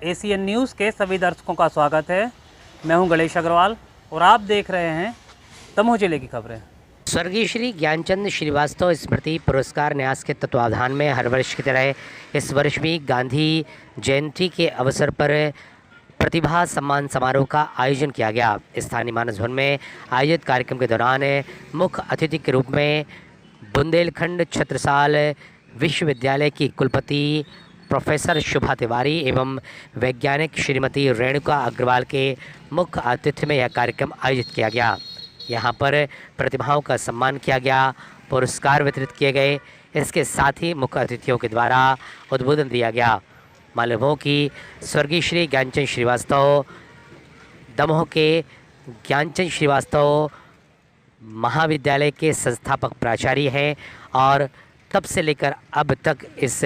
ACN news के सभी दर्शकों का स्वागत है। मैं हूं गणेश अग्रवाल और आप देख रहे हैं दमोह जिले की खबरें। स्वर्गीय श्री ज्ञानचंद श्रीवास्तव स्मृति पुरस्कार न्यास के तत्वावधान में हर वर्ष की तरह इस वर्ष भी गांधी जयंती के अवसर पर प्रतिभा सम्मान समारोह का आयोजन किया गया। स्थानीय मानस भवन में आयोजित कार्यक्रम के दौरान मुख्य अतिथि के रूप में बुंदेलखंड छत्रसाल विश्वविद्यालय की कुलपति प्रोफेसर शुभा तिवारी एवं वैज्ञानिक श्रीमती रेणुका अग्रवाल के मुख्य आतिथ्य में यह कार्यक्रम आयोजित किया गया। यहाँ पर प्रतिभाओं का सम्मान किया गया, पुरस्कार वितरित किए गए। इसके साथ ही मुख्य अतिथियों के द्वारा उद्बोधन दिया गया। मालूम हो कि स्वर्गीय श्री ज्ञानचंद श्रीवास्तव दमोह के ज्ञानचंद श्रीवास्तव महाविद्यालय के संस्थापक प्राचार्य हैं और तब से लेकर अब तक इस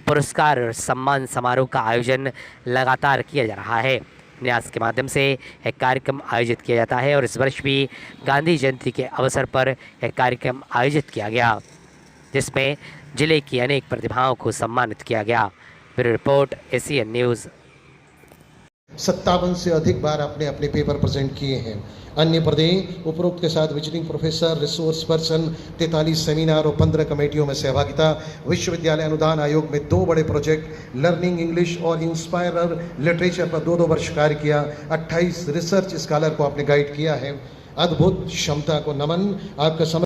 पुरस्कार और सम्मान समारोह का आयोजन लगातार किया जा रहा है। न्यास के माध्यम से एक कार्यक्रम आयोजित किया जाता है और इस वर्ष भी गांधी जयंती के अवसर पर एक कार्यक्रम आयोजित किया गया, जिसमें जिले की अनेक प्रतिभाओं को सम्मानित किया गया। Bureau report, ACN news. 57 से अधिक बार आपने अपने पेपर प्रेजेंट किए हैं। अन्य प्रदेश उपरोक्त के साथ visiting professor, resource person, 43 seminar और 15 कमेटियों में सहभागिता। विश्वविद्यालय अनुदान आयोग में 2 बड़े प्रोजेक्ट लर्निंग इंग्लिश और इंस्पायरर लिटरेचर पर 2-2 वर्ष कार्य किया। 28 रिसर्च स्कॉलर को आपने गाइड किया है। अद्भुत क्षमता को नमन। आपका समय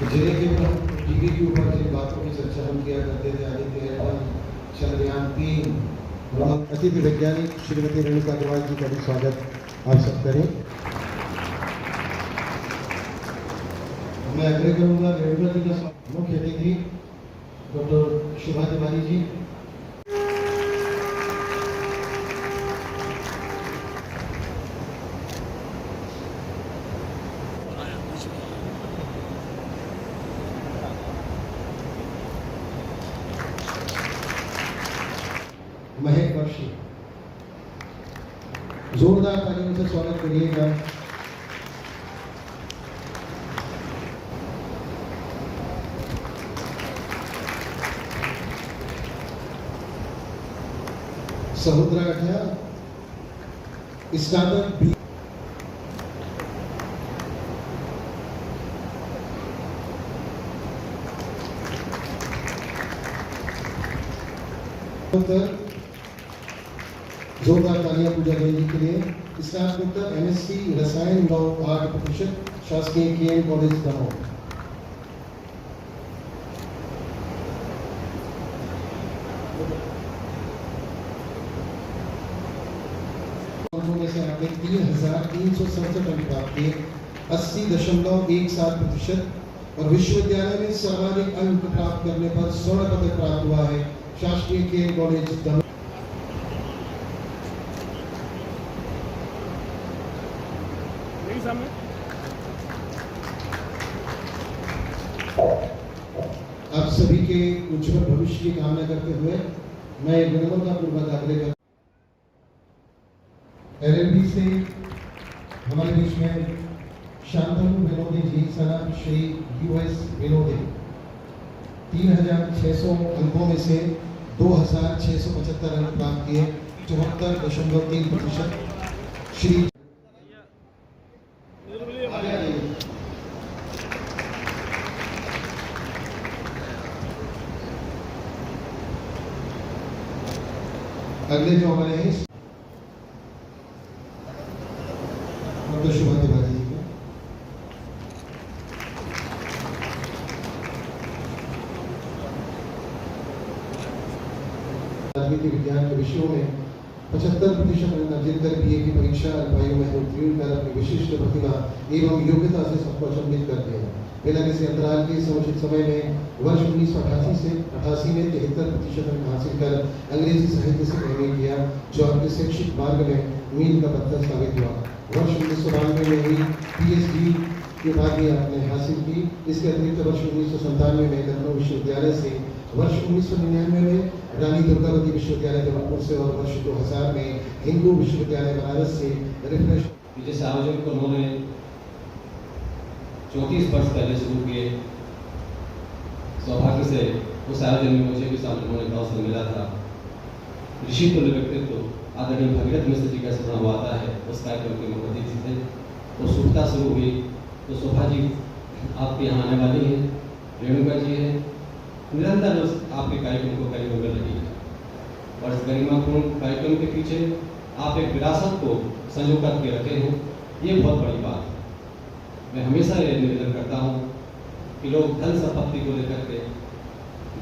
जिले के टीवी के ऊपर जिन बातों की चर्चा हम किया करते थे, आदित्य एल1, चंद्रयान 3, और अतिथि वैज्ञानिक श्रीमती रेणुका अग्रवाल जी का भी स्वागत आप सब करें। मैं आग्रह करूंगा रेणुका जी का मुख्य अतिथि डॉक्टर शुभा तिवारी जी। महेश बख्शी, जोरदार तालियों से स्वागत करिएगा। समुद्रा गठिया, स्टार्टअप बी जोरदार तालियां पूजा देवी के लिए। स्नातकोत्तर एमएससी रसायन लॉ आर्ट प्रतिशत शासकीय केएम कॉलेज दमोह। में से आपने 3,367 अंक प्राप्त किए, 80.17% और विश्वविद्यालय में सर्वाधिक अंक प्राप्त करने पर स्वर्ण पदक प्राप्त हुआ है शासकीय केएम कॉलेज दमोह। आप सभी के उज्जवल भविष्य की कामना करते हुए मैं विनम्रता पूर्वक आग्रह करता हूं। एलएलबी से हमारे बीच में शांतनु विनोदी जी सना श्री यूएस विनोदी 3,600 अंकों में से 2,675 अंक प्राप्त किए, 74.3%। श्री अगले जो हमारे हैं डॉक्टर शुभा तिवारी जी को। राजनीति विज्ञान के विषयों में 75% अंक अर्जित कर बीए की परीक्षा अल्पायु में उत्तीर्ण कर अपनी विशिष्ट प्रतिभा एवं योग्यता से सबको अचंभित करते हैं। बिना किसी अंतराल के समुचित समय में वर्ष 1988 से 88 में 73% अंक हासिल कर अंग्रेजी साहित्य से एमए किया, जो आपके शैक्षिक मार्ग में मील का पत्थर साबित हुआ। वर्ष 1992 में ही पीएचडी की उपाधि आपने हासिल की। इसके अतिरिक्त वर्ष 1997 में लखनऊ विश्वविद्यालय से, वर्ष 1999 में रानी दुर्गावती विश्वविद्यालय जबलपुर से और वर्ष 2000 में हिंदू विश्वविद्यालय बनारस से रिफ्रेश। जैसे आयोजन को उन्होंने 34 वर्ष पहले शुरू किए। सौभाग्य से उस आयोजन में मुझे भी शामिल होने का अवसर मिला था। ऋषि तुल्य व्यक्तित्व आदरणीय भगीरथ मिश्र जी का स्मरण हुआ आता है, उस कार्यक्रम के मुख्य अतिथि थे। तो शुभता शुरू हुई तो शोभा जी आपके यहाँ आने वाली हैं, रेणुका जी है, निरंतर उस आपके कार्यक्रम को करीब कर रही है और इस गरिमापूर्ण कार्यक्रम के पीछे आप एक विरासत को संजो करके रखे हैं, ये बहुत बड़ी बात है। मैं हमेशा ये निवेदन करता हूँ कि लोग धन संपत्ति को लेकर के,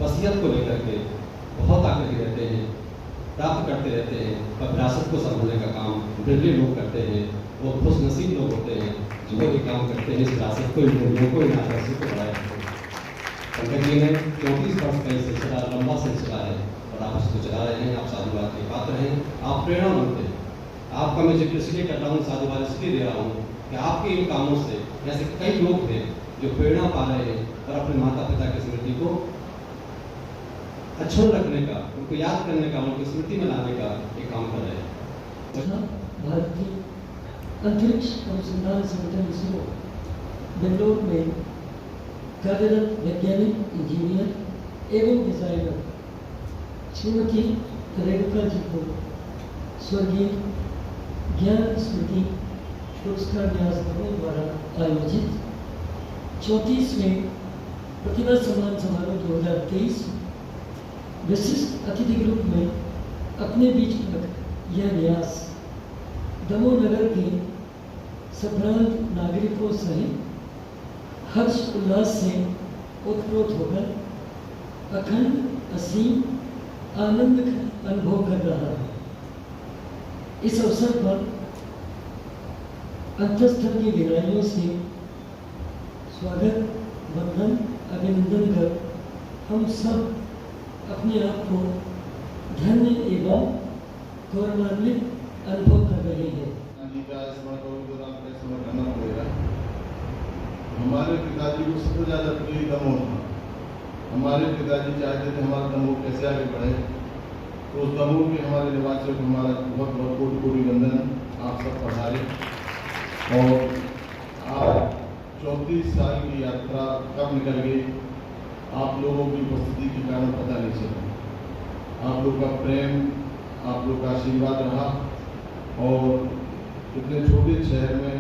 वसीयत को लेकर के बहुत आग्रही रहते हैं, प्राप्त करते रहते हैं, पर विरासत को संभालने का काम बिरले लोग करते हैं। वो खुशनसीब लोग होते हैं जो ये काम करते हैं, इस विरासत को, इन मूल्यों को, इन आदर्शों को बढ़ाए रखते हैं। पंकज जी ने 34 वर्ष का सिलसिला, लंबा सिलसिला है और आप इसको चला रहे हैं। आप साधुवाद के पात्र हैं, आप प्रेरणा बनते हैं। आपका मैं जिक्र इसलिए कर रहा हूँ, साधुवाद इसलिए दे रहा हूँ कि आपके इन कामों से ऐसे कई लोग हैं जो प्रेरणा पा रहे हैं और अपने माता पिता की स्मृति को अक्षुण्ण रखने का, उनको याद करने का, उनकी स्मृति में लाने का एक काम कर रहे हैं। भारतीय अंतरिक्ष अनुसंधान संगठन इसरो बेंगलोर में कार्यरत वैज्ञानिक, इंजीनियर एवं डिजाइनर श्रीमती रेणुका जी को स्वर्गीय ज्ञान स्मृति पुरस्कार न्यास भवन द्वारा आयोजित 34वें प्रतिभा सम्मान समारोह 2023 विशिष्ट अतिथि ग्रुप में अपने बीच रख यह न्यास दमोह नगर के संभ्रांत नागरिकों सहित हर्ष उल्लास से ओतप्रोत होकर अखंड असीम आनंद अनुभव कर रहा है। इस अवसर पर अंतस्थल की गहराइयों से स्वागत, वंदन, अभिनंदन कर हम सब अपने आप को धन्य एवं गौरवान्वित अनुभव कर रहे हैं। हमारे पिताजी को सबसे ज़्यादा प्रिय दमोह था। हमारे पिताजी चाहते थे हमारा दमोह कैसे आगे बढ़े, तो उस दमोह के हमारे निवासियों को हमारा बहुत बहुत कोटि कोटि वंदन। आप सब पधारे और आप 34 साल की यात्रा कब निकल गई, आप लोगों की उपस्थिति के कारण पता नहीं चला। आप लोग का प्रेम, आप लोग का आशीर्वाद रहा और इतने छोटे शहर में,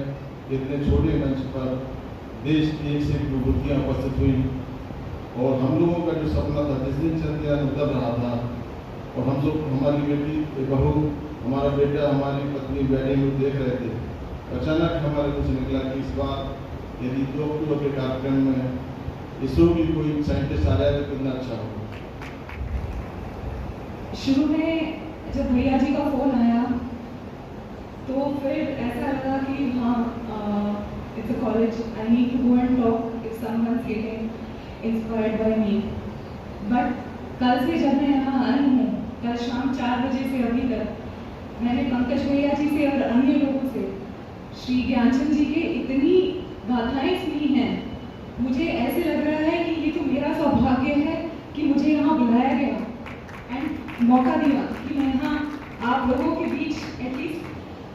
इतने छोटे मंच पर देश की एक से एक विभूतियाँ उपस्थित हुई और हम लोगों का जो सपना था जिस दिन चंद्रयान उतर रहा था और हम सब, हमारी बेटी, बहू, हमारा बेटा, हमारी पत्नी, बेटे लोग देख रहे थे, अचानक हमारे कुछ निकला कि इस बार यदि 2 अक्टूबर के कार्यक्रम में इसरो की कोई साइंटिस्ट आ जाए तो कितना अच्छा होगा। शुरू में जब भैया जी का फोन आया तो फिर ऐसा लगा कि हाँ, it's a college, I need to go and talk if someone's getting inspired by me. But कल से जब मैं यहाँ आई हूँ, कल शाम 4 बजे से अभी तक, मैंने पंकज भैया जी से और अन्य लोगों से श्री ज्ञानचंद जी के इतनी गाथाएं सुनी हैं, मुझे ऐसे लग रहा है कि ये तो मेरा सौभाग्य है कि मुझे यहाँ बुलाया गया एंड मौका दिया कि मैं यहाँ आप लोगों के बीच at least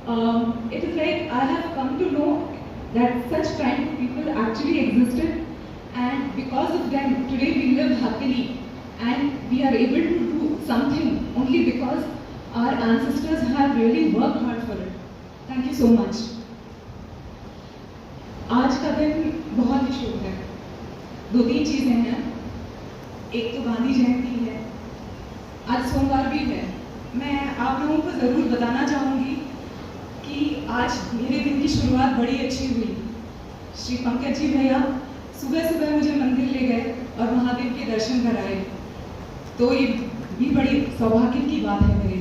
it is like I have come to know that such kind of people actually existed, and because of them today we live happily and we are able to do something only because our ancestors have really worked hard for it. Thank you so much. आज का दिन बहुत ही शुभ है। 2-3 चीजें हैं। एक तो गांधी जयंती है, आज सोमवार भी है। मैं आप लोगों को जरूर बताना चाहूँगी कि आज मेरे दिन की शुरुआत बड़ी अच्छी हुई। श्री पंकज जी भैया सुबह सुबह मुझे मंदिर ले गए और महादेव के दर्शन कराए, तो ये भी बड़ी सौभाग्य की बात है मेरे